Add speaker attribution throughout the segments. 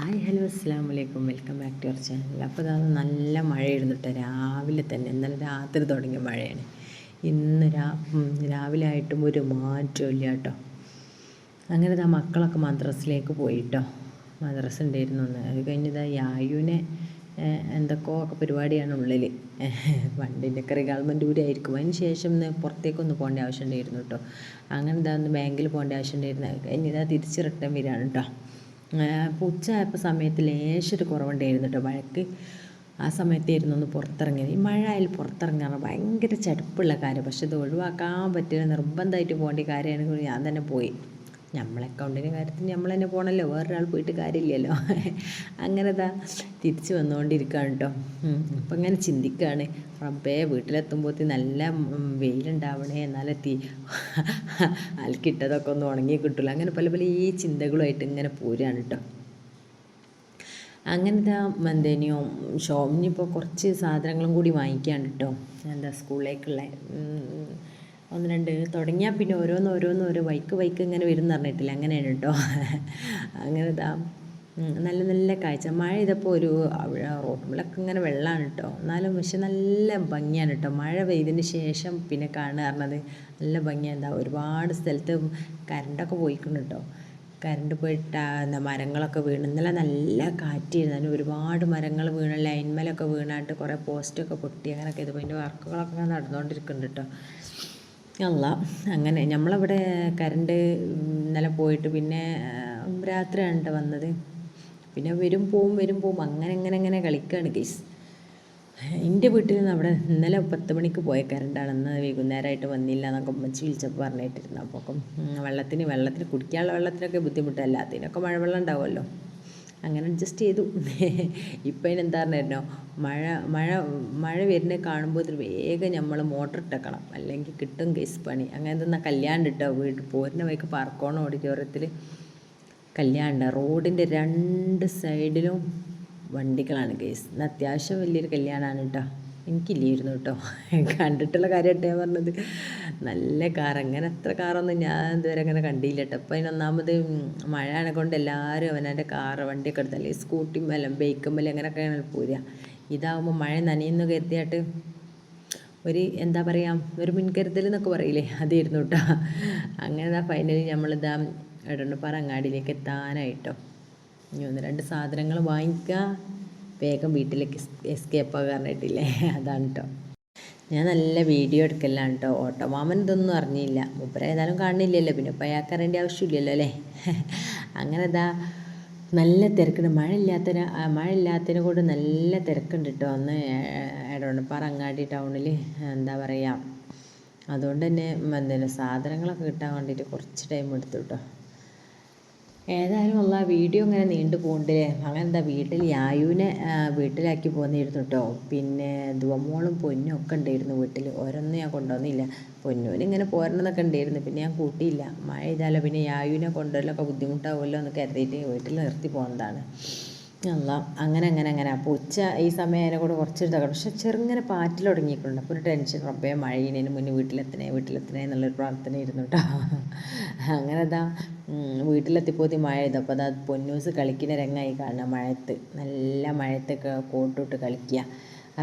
Speaker 1: Hi hello അസ്സാം വലൈക്കും welcome back to our channel. അപ്പോൾ അത് നല്ല മഴയായിരുന്നു കേട്ടോ. രാവിലെ തന്നെ ഇന്നലെ രാത്രി തുടങ്ങിയ മഴയാണ്. ഇന്ന് രാവിലെ ആയിട്ടും ഒരു മാറ്റമില്ല കേട്ടോ. അങ്ങനെ മക്കളൊക്കെ മദ്രസിലേക്ക് പോയിട്ടോ. മദ്രസ ഉണ്ടായിരുന്നു ഒന്ന്. അത് കഴിഞ്ഞതാ യായുവിനെ എന്തൊക്കെയോ ഒക്കെ പരിപാടിയാണ് ഉള്ളിൽ. വണ്ടിൻ്റെ ഒക്കെ റിഗാൾമെൻ്റ് കൂടി ആയിരിക്കും. അതിന് ശേഷം ഇന്ന് പുറത്തേക്കൊന്ന് പോകേണ്ട ആവശ്യം ഉണ്ടായിരുന്നു കേട്ടോ. അങ്ങനെ ഒന്ന് ബാങ്കിൽ പോകേണ്ട ആവശ്യം ഉണ്ടായിരുന്നു. കഴിഞ്ഞതാ തിരിച്ച് റിട്ടേൺ വരികയാണ് കേട്ടോ. അപ്പോൾ ഉച്ചയായപ്പോൾ സമയത്ത് ലേശൊരു കുറവുണ്ടായിരുന്നു കേട്ടോ മഴയ്ക്ക്. ആ സമയത്തായിരുന്നു ഒന്ന് പുറത്തിറങ്ങിയത്. ഈ മഴ ആയാലും പുറത്തിറങ്ങാൻ ഭയങ്കര ചടുപ്പുള്ള കാര്യം. പക്ഷെ ഇത് ഒഴിവാക്കാൻ പറ്റില്ല, നിർബന്ധമായിട്ട് പോകേണ്ട കാര്യമാണെങ്കിൽ ഞാൻ തന്നെ പോയി. നമ്മളെ അക്കൗണ്ടിൻ്റെ കാര്യത്തിന് നമ്മൾ തന്നെ പോകണമല്ലോ, വേറൊരാൾ പോയിട്ട് കാര്യമില്ലല്ലോ. അങ്ങനെ തിരിച്ച് വന്നുകൊണ്ടിരിക്കുകയാണ് കേട്ടോ. അപ്പം ഇങ്ങനെ ചിന്തിക്കുകയാണ്, റബ്ബേ വീട്ടിലെത്തുമ്പോഴത്തേക്ക് നല്ല വെയിലുണ്ടാവണേ, എന്നാലേ അലക്കിട്ടതൊക്കെ ഒന്ന് ഉണങ്ങി കിട്ടില്ല. അങ്ങനെ പല പല ഈ ചിന്തകളുമായിട്ട് ഇങ്ങനെ പോരുകയാണ് കേട്ടോ. അങ്ങനത്തെ എന്തേനെയോ ഇനിയിപ്പോൾ കുറച്ച് സാധനങ്ങളും കൂടി വാങ്ങിക്കാണ്ട് കേട്ടോ. സ്കൂളിലേക്കുള്ള ഒന്ന് രണ്ട് തുടങ്ങിയാൽ പിന്നെ ഓരോ വൈക്ക് ഇങ്ങനെ വരും എന്ന് പറഞ്ഞിട്ടില്ല, അങ്ങനെയാണ് കേട്ടോ. അങ്ങനെ നല്ല നല്ല കാഴ്ച. മഴ ചെയ്തപ്പോൾ ഒരു റോഡുകളിലൊക്കെ ഇങ്ങനെ വെള്ളമാണ് കേട്ടോ. എന്നാലും പക്ഷെ നല്ല ഭംഗിയാണ് കേട്ടോ. മഴ പെയ്തതിന് ശേഷം പിന്നെ കാണുക പറഞ്ഞത് നല്ല ഭംഗിയാണ്. ഒരുപാട് സ്ഥലത്ത് കറണ്ടൊക്കെ പോയിക്കുന്നു കേട്ടോ. കറണ്ട് പോയിട്ട് മരങ്ങളൊക്കെ വീണ്. ഇന്നലെ നല്ല കാറ്റായിരുന്നു. അതിന് ഒരുപാട് മരങ്ങൾ വീണ്, ലൈൻമേലൊക്കെ വീണായിട്ട് കുറേ പോസ്റ്റൊക്കെ പൊട്ടി. അങ്ങനെയൊക്കെ ഇത് അതിൻ്റെ വർക്കുകളൊക്കെ നടന്നുകൊണ്ടിരിക്കുന്നുണ്ട് കേട്ടോ. അല്ല അങ്ങനെ നമ്മളവിടെ കറണ്ട് ഇന്നലെ പോയിട്ട് പിന്നെ രാത്രിയാണ് വന്നത്. പിന്നെ വരും പോവും അങ്ങനെ കളിക്കുകയാണ് ഗൈസ്. എൻ്റെ വീട്ടിൽ നിന്ന് അവിടെ ഇന്നലെ 10 മണിക്ക് പോയ കറണ്ടാണ്. ഇന്ന് വൈകുന്നേരമായിട്ട് വന്നില്ല എന്നൊക്കെ ഉമ്മച്ചി വിളിച്ചപ്പോൾ പറഞ്ഞിട്ടിരുന്നു. അപ്പോൾ വെള്ളത്തിന് കുടിക്കാനുള്ള വെള്ളത്തിനൊക്കെ ബുദ്ധിമുട്ടല്ല, അതിനൊക്കെ മഴവെള്ളം ഉണ്ടാവുമല്ലോ, അങ്ങനെ അഡ്ജസ്റ്റ് ചെയ്തു. ഇപ്പം അതിനെന്താ പറഞ്ഞിരുന്നോ, മഴ വരുന്നത് കാണുമ്പോൾ ഇത് വേഗം നമ്മൾ മോട്ടർ ഇട്ടേക്കണം, അല്ലെങ്കിൽ കിട്ടും കേസ് പണി. അങ്ങനെ തന്നെ കല്യാണം ഇട്ടോ. പോരുന്ന വഴിക്ക് പാർക്കോണം ഓഡിറ്റോറിയത്തിൽ കല്യാണം. റോഡിൻ്റെ 2 സൈഡിലും വണ്ടികളാണ് കേസ്. ഇന്ന് അത്യാവശ്യം വലിയൊരു കല്യാണമാണ് കേട്ടോ. എനിക്കില്ലായിരുന്നു കേട്ടോ, കണ്ടിട്ടുള്ള കാര്യമായിട്ട് ഞാൻ പറഞ്ഞത്. നല്ല കാർ, അങ്ങനെ അത്ര കാറൊന്നും ഞാൻ ഇതുവരെ അങ്ങനെ കണ്ടില്ല കേട്ടോ. അപ്പം അതിനൊന്നാമത് മഴയാണ് കൊണ്ട് എല്ലാവരും അവനവൻ്റെ വണ്ടിയൊക്കെ എടുത്തല്ലേ, സ്കൂട്ടി മേലും ബൈക്കുമ്മലും അങ്ങനെയൊക്കെയാണ് പോരുക. ഇതാവുമ്പോൾ മഴ നനയുന്നു കരുതിയായിട്ട് എന്താ പറയുക, ഒരു മുൻകരുതൽ എന്നൊക്കെ പറയില്ലേ, അതായിരുന്നു കേട്ടോ. അങ്ങനെ ഫൈനലി നമ്മളിതാ എടവണ്ണപ്പാറ അങ്ങാടിയിലേക്ക് എത്താനായിട്ടോ. ഇനി 1-2 സാധനങ്ങൾ വാങ്ങിക്കുക, വേഗം വീട്ടിലേക്ക് എസ്കേപ്പ് ആകാനായിട്ടില്ലേ, അതാണ് കേട്ടോ. ഞാൻ നല്ല വീഡിയോ എടുക്കലാണ് കേട്ടോ. ഓട്ടോമാമൻ ഇതൊന്നും അറിഞ്ഞില്ല, മൂപ്പര ഏതായാലും കാണുന്നില്ലല്ലോ, പിന്നെ ഇപ്പം അയാൾക്ക് അറിയേണ്ട ആവശ്യമില്ലല്ലോ അല്ലേ. അങ്ങനെ നല്ല തിരക്കുണ്ട്. മഴ കൊണ്ട് നല്ല തിരക്കുണ്ട് കേട്ടോ. അന്ന് എടവണ്ണപ്പാറ അങ്ങാടി ടൗണിൽ എന്താ പറയുക, അതുകൊണ്ട് തന്നെ സാധനങ്ങളൊക്കെ കിട്ടാൻ വേണ്ടിയിട്ട് കുറച്ച് ടൈം എടുത്തു കേട്ടോ. ഏതായാലും ഉള്ള വീഡിയോ ഇങ്ങനെ നീണ്ടു പോകണ്ടേ. അങ്ങനെ വീട്ടിൽ യായുവിനെ വീട്ടിലാക്കി പോന്നിരുന്നു കേട്ടോ. പിന്നെ ദുവമോളും പൊന്നും ഒക്കെ ഉണ്ടായിരുന്നു വീട്ടിൽ. ഓരോന്നും ഞാൻ കൊണ്ടുവന്നില്ല. പൊന്നൂന് ഇങ്ങനെ പോരണമെന്നൊക്കെ ഉണ്ടായിരുന്നു, പിന്നെ ഞാൻ കൂട്ടിയില്ല. മഴ ചെയ്താലോ പിന്നെ യായുവിനെ കൊണ്ടുവരലൊക്കെ ബുദ്ധിമുട്ടാവുമല്ലോ എന്ന് കരുതിയിട്ട് വീട്ടിൽ നിർത്തി പോകുന്നതാണ്. അല്ല അങ്ങനെ അപ്പോൾ ഈ സമയം അതിനെ കൂടെ കുറച്ചൊരു തകർന്നു. പക്ഷെ ചെറുങ്ങനെ പാറ്റിൽ തുടങ്ങിയിട്ടുണ്ട്. അപ്പോൾ ഒരു ടെൻഷൻ, റബ്ബേ മഴയിനു മുന്നേ വീട്ടിലെത്തണേ എന്നുള്ളൊരു പ്രാർത്ഥന ഇരുന്നു കേട്ടോ. അങ്ങനെ വീട്ടിലെത്തിപ്പോയി മഴ ചെയ്തു. അപ്പോൾ പൊന്നൂസ് കളിക്കുന്ന രംഗമായി കാണുക. നല്ല മഴത്തൊക്കെ കോട്ടിട്ട് കളിക്കുക.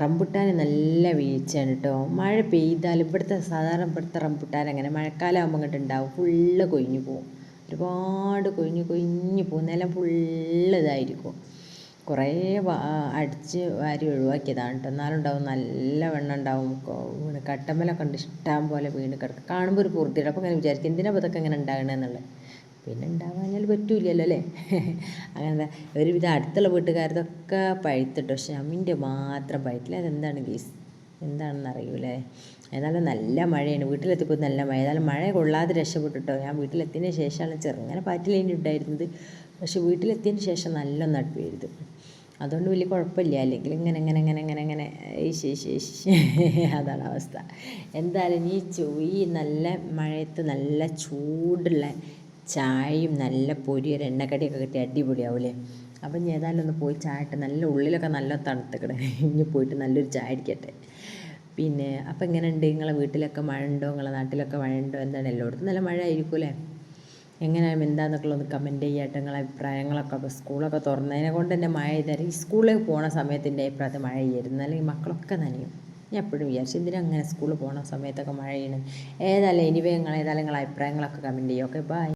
Speaker 1: റംബുട്ടാൻ നല്ല വീഴ്ചയാണ് കേട്ടോ. മഴ പെയ്താൽ സാധാരണ ഇവിടുത്തെ റംബുട്ടാൻ അങ്ങനെ മഴക്കാലം ആകുമ്പോൾ ഇങ്ങോട്ട് ഉണ്ടാവും, ഫുള്ള് കൊഴിഞ്ഞു പോകും. ഒരുപാട് കൊഴിഞ്ഞു പോകും. നിലം ഫുള്ള് ഇതായിരിക്കും. കുറേ അടിച്ച് വാരി ഒഴിവാക്കിയതാണ് കേട്ടോ. എന്നാലും ഉണ്ടാവും, നല്ല വെണ്ണം ഉണ്ടാവും. കട്ടമ്മലൊക്കെ ഉണ്ട് ഇഷ്ടം പോലെ വീണ് കിടക്കും. കാണുമ്പോൾ ഒരു പൂർത്തിയുടെ. അപ്പോൾ അങ്ങനെ വിചാരിക്കും, എന്തിനാ ഇതൊക്കെ ഇങ്ങനെ ഉണ്ടാകണമെന്നുള്ളത്. പിന്നെ ഉണ്ടാകാഞ്ഞാൽ പറ്റൂലല്ലോ അല്ലേ. അങ്ങനെ ഒരുവിധം അടുത്തുള്ള വീട്ടുകാരതൊക്കെ പഴുത്തിട്ട്, പക്ഷെ അമ്മിൻ്റെ മാത്രം പഴുത്തില്ല. അതെന്താണ് ഗീസ്, എന്താണെന്ന് അറിയൂലേ. ഏതായാലും നല്ല മഴയാണ്. വീട്ടിലെത്തിയപ്പോൾ നല്ല മഴ. ഏതായാലും മഴ കൊള്ളാതെ രക്ഷപ്പെട്ടിട്ടോ. ഞാൻ വീട്ടിലെത്തിയതിന് ശേഷമാണ് ചെറുങ്ങനെ പാറ്റിലേനി ഉണ്ടായിരുന്നത്. പക്ഷെ വീട്ടിലെത്തിയതിന് ശേഷം നല്ല നട്ട് വീഴുത്. അതുകൊണ്ട് വലിയ കുഴപ്പമില്ല. അല്ലെങ്കിൽ ഇങ്ങനെ അതാണ് അവസ്ഥ. എന്തായാലും ഈ നല്ല മഴയത്ത് നല്ല ചൂടുള്ള ചായയും നല്ല പൊരിയൊരു എണ്ണക്കടിയൊക്കെ കിട്ടി അടിപൊളിയാവൂലേ. അപ്പം ഞാൻ ഏതായാലും ഒന്ന് പോയി ചായ ഇട്ട്, നല്ല ഉള്ളിലൊക്കെ നല്ല തണുത്തിക്കണേ. ഇനി പോയിട്ട് നല്ലൊരു ചായ അടിക്കട്ടെ. പിന്നെ അപ്പം എങ്ങനെ ഉണ്ട്, നിങ്ങളെ വീട്ടിലൊക്കെ മഴ ഉണ്ടോ, നിങ്ങളെ നാട്ടിലൊക്കെ മഴ ഉണ്ടോ, എന്താണ്? എല്ലായിടത്തും നല്ല മഴ ആയിരിക്കും അല്ലേ. എങ്ങനെയാണ് എന്താണെന്നൊക്കെ ഒന്ന് കമൻറ്റ് ചെയ്യാട്ടോ നിങ്ങളെ അഭിപ്രായങ്ങളൊക്കെ. അപ്പോൾ സ്കൂളൊക്കെ തുറന്നതിനെ കൊണ്ട് തന്നെ മഴ ചെയ്താൽ ഈ സ്കൂളിൽ പോണ സമയത്തിൻ്റെ അഭിപ്രായത്തിൽ മഴ ചെയ്യരുത്, അല്ലെങ്കിൽ മക്കളൊക്കെ നനയും. ഞാൻ എപ്പോഴും വിചാരിച്ചു എന്തിനാ അങ്ങനെ സ്കൂളിൽ പോണ സമയത്തൊക്കെ മഴ ചെയ്യണം. ഏതായാലും എനിവേ നിങ്ങളേതായാലും നിങ്ങളെ അഭിപ്രായങ്ങളൊക്കെ കമൻറ്റ് ചെയ്യും. Okay bye.